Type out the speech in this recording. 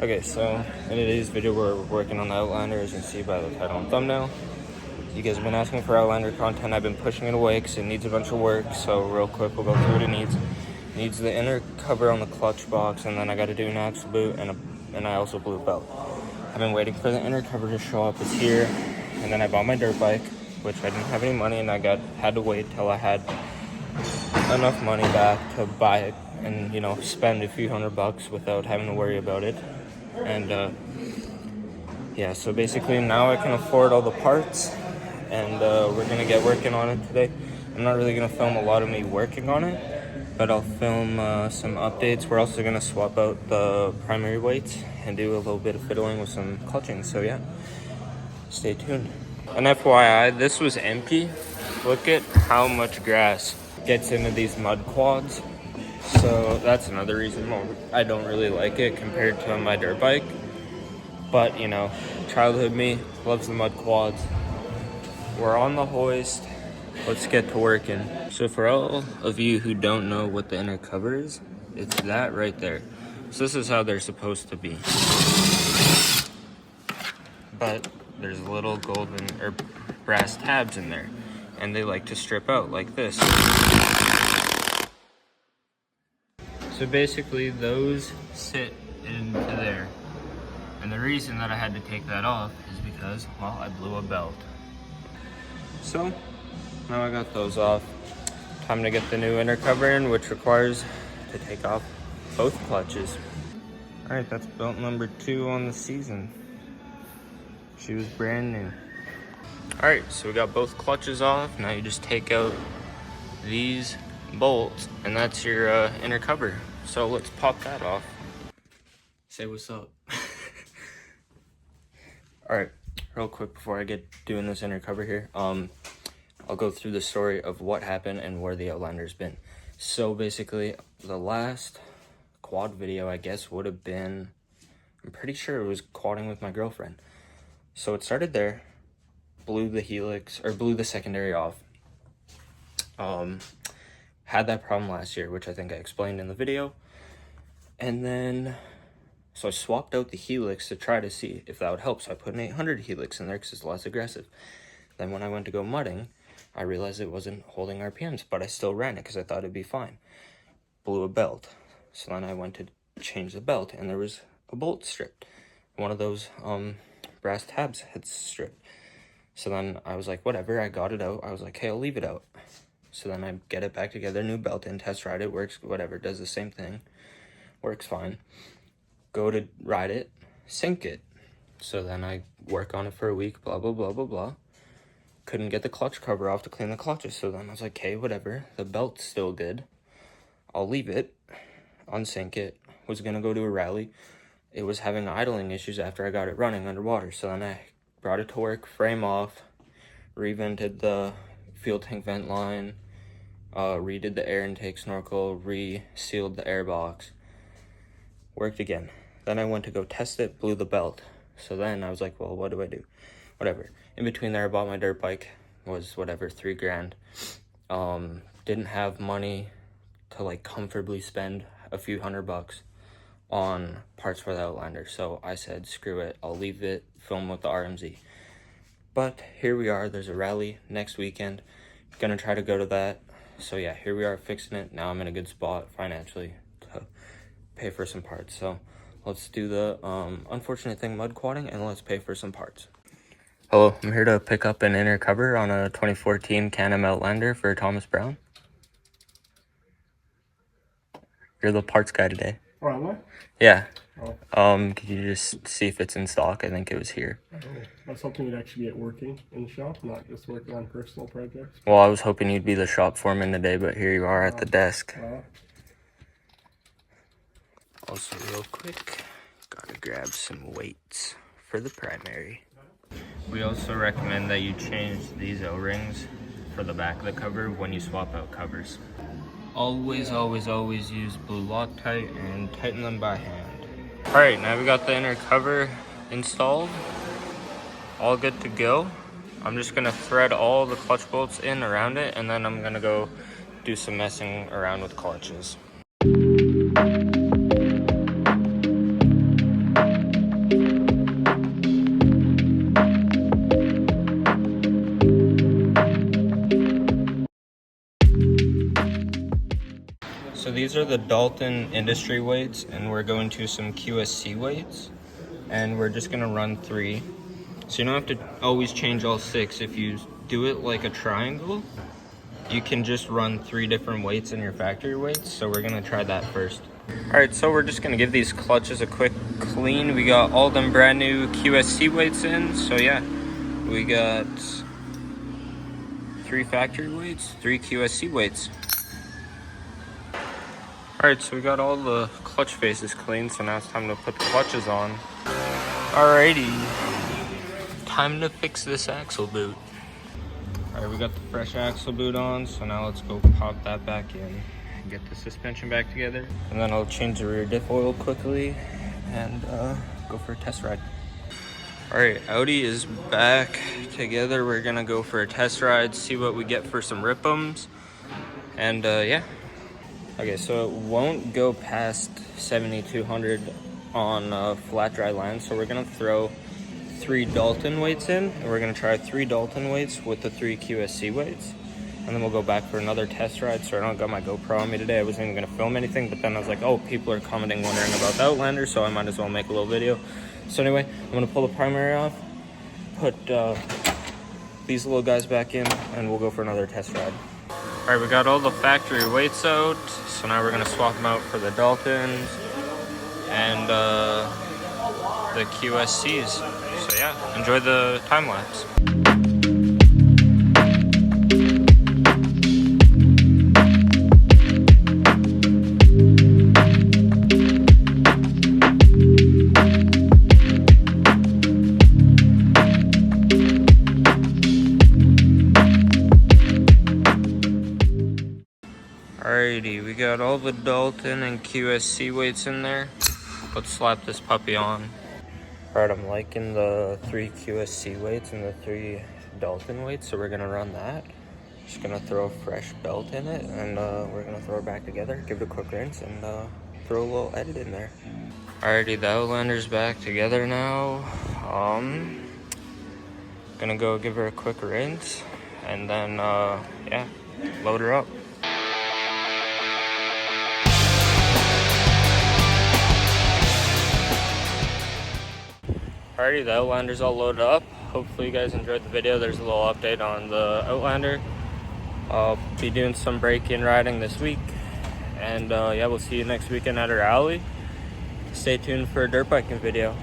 Okay, so in today's video we're working on the Outlander, as you can see by the title and thumbnail. You guys have been asking for Outlander content. I've been pushing it away because it needs a bunch of work. So real quick, we'll go through what it needs. It needs the inner cover on the clutch box, and then I got to do an axle boot, and I also blew a belt. I've been waiting for the inner cover to show up. It's here, and then I bought my dirt bike, which I didn't have any money, and I had to wait till I had enough money back to buy it and, you know, spend a few $100 without having to worry about it. And yeah, so basically now I can afford all the parts, and we're gonna get working on it today. I'm not really gonna film a lot of me working on it, but I'll film some updates. We're also gonna swap out the primary weights and do a little bit of fiddling with some clutching. So yeah, stay tuned. And FYI, this was empty. Look at how much grass gets into these mud quads. So that's another reason why I don't really like it compared to my dirt bike. But, you know, childhood me loves the mud quads. We're on the hoist. Let's get to working. So for all of you who don't know what the inner cover is, it's that right there. So this is how they're supposed to be. But there's little golden or brass tabs in there, and they like to strip out like this. So basically those sit into there. And the reason that I had to take that off is because, well, I blew a belt. So now I got those off. Time to get the new inner cover in, which requires to take off both clutches. All right, that's belt number 2 on the season. She was brand new. All right, so we got both clutches off. Now you just take out these bolts, and that's your inner cover. So let's pop that off. Say what's up. All right, real quick before I get doing this inner cover here, I'll go through the story of what happened and where the Outlander's been. So basically, the last quad video, I guess, would have been, I'm pretty sure it was quadding with my girlfriend. So it started there, blew the helix, or blew the secondary off. Had that problem last year, which I think I explained in the video. And then, so I swapped out the helix to try to see if that would help. So I put an 800 helix in there because it's less aggressive. Then when I went to go mudding, I realized it wasn't holding RPMs, but I still ran it because I thought it'd be fine. Blew a belt. So then I went to change the belt, and there was a bolt stripped. One of those brass tabs had stripped. So then I was like, whatever, I got it out. I was like, hey, I'll leave it out. So then I get it back together, new belt in, test ride it, works, whatever, does the same thing. Works fine. Go to ride it, sink it. So then I work on it for a week, blah, blah, blah, blah, blah. Couldn't get the clutch cover off to clean the clutches. So then I was like, okay, whatever. The belt's still good. I'll leave it, unsink it. Was going to go to a rally. It was having idling issues after I got it running underwater. So then I brought it to work, frame off, revented the fuel tank vent line, redid the air intake snorkel, resealed the air box. Worked again. Then I went to go test it, blew the belt. So then I was like, well, what do I do? Whatever. In between there, I bought my dirt bike. Was whatever, $3 grand. Didn't have money to like comfortably spend a few $100 on parts for the Outlander. So I said, screw it. I'll leave it, film with the RMZ. But here we are. There's a rally next weekend. Gonna try to go to that. So yeah, here we are fixing it. Now I'm in a good spot financially to pay for some parts. So let's do the unfortunate thing, mud quadding, and let's pay for some parts. Hello, I'm here to pick up an inner cover on a 2014 Can-Am Outlander for Thomas Brown. You're the parts guy today. Oh, am I? Yeah. Oh. Could you just see if it's in stock? I think it was here. Oh, that's something you'd actually get working in the shop, not just working on personal projects. Well, I was hoping you'd be the shop foreman today, but here you are at the desk. Also, real quick, gotta grab some weights for the primary. We also recommend that you change these O-rings for the back of the cover when you swap out covers. Always, always, always use blue Loctite and tighten them by hand. All right, now we got the inner cover installed. All good to go. I'm just gonna thread all the clutch bolts in around it, and then I'm gonna go do some messing around with clutches. are the Dalton industry weights, and we're going to some QSC weights, and we're just gonna run 3. So you don't have to always change all 6. If you do it like a triangle, you can just run 3 different weights in your factory weights. So we're gonna try that first. All right, so we're just gonna give these clutches a quick clean. We got all them brand new QSC weights in. So yeah, we got 3 factory weights, 3 QSC weights. All right, so we got all the clutch faces clean. So now it's time to put the clutches on. Alrighty, time to fix this axle boot. All right, we got the fresh axle boot on, so now let's go pop that back in and get the suspension back together. And then I'll change the rear diff oil quickly and go for a test ride. All right, Audi is back together. We're gonna go for a test ride, see what we get for some rip'ems, and yeah. Okay, so it won't go past 7,200 on flat dry land, so we're gonna throw 3 Dalton weights in, and we're gonna try 3 Dalton weights with the 3 QSC weights, and then we'll go back for another test ride. So I don't got my GoPro on me today. I wasn't even gonna film anything, but then I was like, oh, people are commenting, wondering about the Outlander, so I might as well make a little video. So anyway, I'm gonna pull the primary off, put these little guys back in, and we'll go for another test ride. All right, we got all the factory weights out, so now we're gonna swap them out for the Daltons and the QSCs. So yeah, enjoy the time lapse. Alrighty, we got all the Dalton and QSC weights in there. Let's slap this puppy on. Alright, I'm liking the 3 QSC weights and the 3 Dalton weights, so we're gonna run that. Just gonna throw a fresh belt in it, and we're gonna throw it back together, give it a quick rinse, and throw a little edit in there. Alrighty, the Outlander's back together now. Gonna go give her a quick rinse, and then yeah, load her up. Alrighty, the Outlander's all loaded up. Hopefully you guys enjoyed the video. There's a little update on the Outlander. I'll be doing some break-in riding this week. And yeah, we'll see you next weekend at our alley. Stay tuned for a dirt biking video.